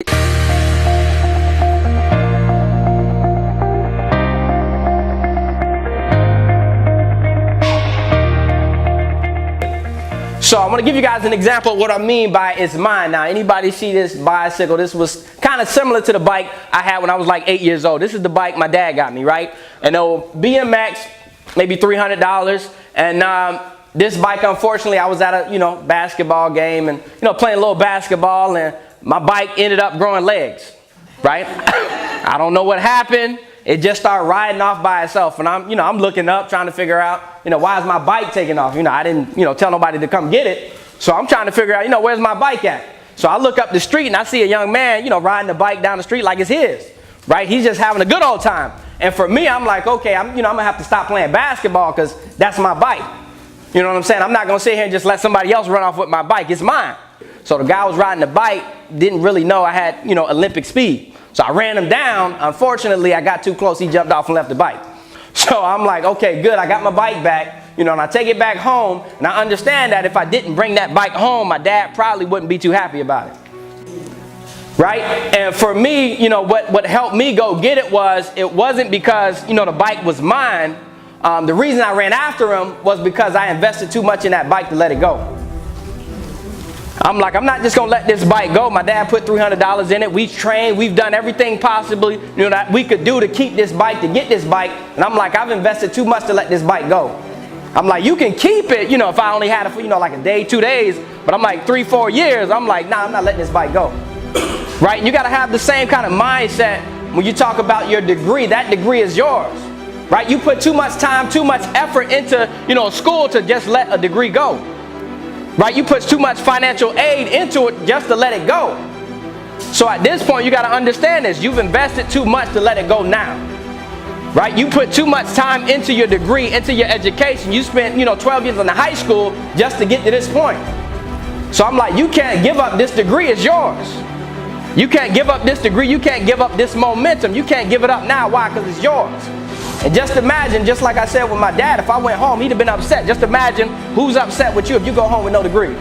So I'm going to give you guys an example of what I mean by it's mine. Now, anybody see this bicycle? This was kind of similar to the bike I had when I was like 8 years old. This is the bike my dad got me, right? An old BMX, maybe $300. And this bike, unfortunately, I was at a, basketball game and, playing a little basketball, and my bike ended up growing legs, right? I don't know what happened. It just started riding off by itself, and I'm looking up, trying to figure out, why is my bike taking off? I didn't, tell nobody to come get it, so I'm trying to figure out, where's my bike at? So I look up the street and I see a young man, riding the bike down the street like it's his, right? He's just having a good old time. And for me, I'm like, okay, I'm gonna have to stop playing basketball because that's my bike. You know what I'm saying? I'm not gonna sit here and just let somebody else run off with my bike. It's mine. So the guy was riding the bike, didn't really know I had, Olympic speed. So I ran him down. Unfortunately, I got too close. He jumped off and left the bike. So I'm like, okay, good. I got my bike back, and I take it back home. And I understand that if I didn't bring that bike home, my dad probably wouldn't be too happy about it. Right? And for me, what helped me go get it wasn't because, the bike was mine. The reason I ran after him was because I invested too much in that bike to let it go. I'm like, I'm not just gonna let this bike go. My dad put $300 in it. We trained, we've done everything possibly, that we could do to keep this bike, to get this bike. And I'm like, I've invested too much to let this bike go. I'm like, you can keep it, if I only had it for, like a day, 2 days. But I'm like 3, 4 years. I'm like, nah, I'm not letting this bike go. Right? And you gotta have the same kind of mindset when you talk about your degree. That degree is yours. Right? You put too much time, too much effort into, school to just let a degree go. Right? You put too much financial aid into it just to let it go. So at this point, you got to understand this. You've invested too much to let it go now. Right? You put too much time into your degree, into your education. You spent, 12 years in the high school just to get to this point. So I'm like, you can't give up this degree. It's yours. You can't give up this degree. You can't give up this momentum. You can't give it up now. Why? Because it's yours. And just imagine, just like I said with my dad, if I went home, he'd have been upset. Just imagine who's upset with you if you go home with no degree.